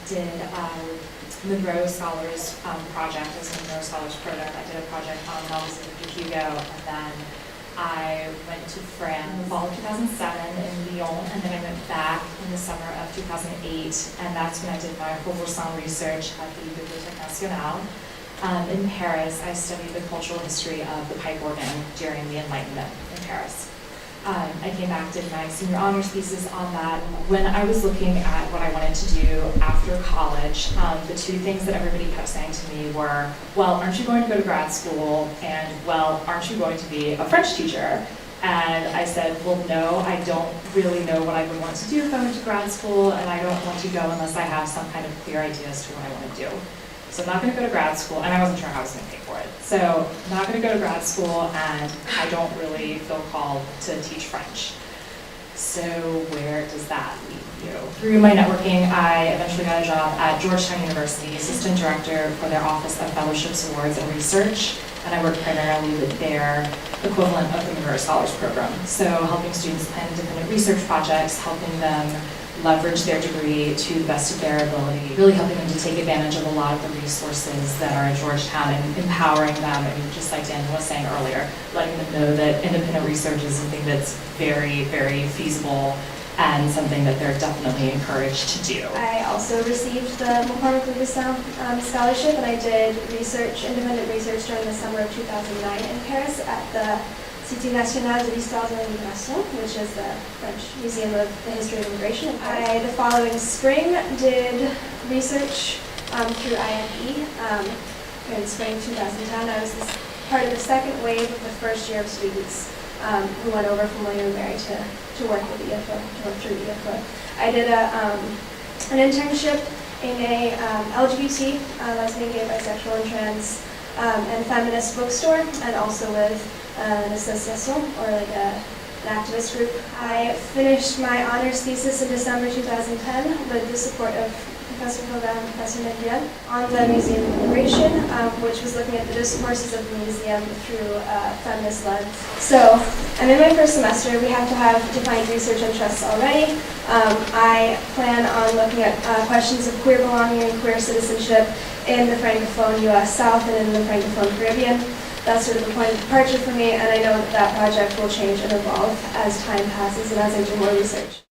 did Monroe Scholars project. It was a Monroe Scholars program. I did a project on novels of Victor Hugo, and then I went to France in the fall of 2007 in Lyon, and then I went back in the summer of 2008, and that's when I did my Hoversant research at the Bibliothèque Nationale. In Paris, I studied the cultural history of the pipe organ during the Enlightenment in Paris. I came back, did my senior honors thesis on that. When I was looking at what I wanted to do after college, the two things that everybody kept saying to me were, well, aren't you going to go to grad school? And, well, aren't you going to be a French teacher? And I said, well, no, I don't really know what I would want to do if I went to grad school, and I don't want to go unless I have some kind of clear idea as to what I want to do. So I'm not going to go to grad school, and I wasn't sure how I was going to pay for it. So I'm not going to go to grad school, and I don't really feel called to teach French. So where does that leave you? Through my networking, I eventually got a job at Georgetown University, assistant director for their Office of Fellowships, Awards, and Research, and I work primarily with their equivalent of the Monroe Scholars Program. So helping students plan independent research projects, helping them leverage their degree to the best of their ability, really helping them to take advantage of a lot of the resources that are at Georgetown and empowering them, and just like Daniel was saying earlier, letting them know that independent research is something that's very, very feasible and something that they're definitely encouraged to do. I also received the McCormick-Lucassin scholarship, and I did independent research during the summer of 2009 in Paris at the Cité Nationale de l'Histoire de l'Immigration, which is the French Museum of the History of Immigration. I, the following spring, did research through IFE in spring 2010. I was part of the second wave of the first year of students who went over from William & Mary to work with IFA, to work through IFA. I did an internship in a LGBT, lesbian, gay, bisexual, and trans and feminist bookstore, and also with an association, or like an activist group. I finished my honors thesis in December 2010 with the support of Professor Hogan and Professor Mendian on the Museum of Immigration, which was looking at the discourses of the museum through a feminist lens. So I'm in my first semester. We have to have defined research interests already. I plan on looking at questions of queer belonging and queer citizenship in the Francophone U.S. South and in the Francophone Caribbean. That's sort of a point of departure for me, and I know that that project will change and evolve as time passes and as I do more research.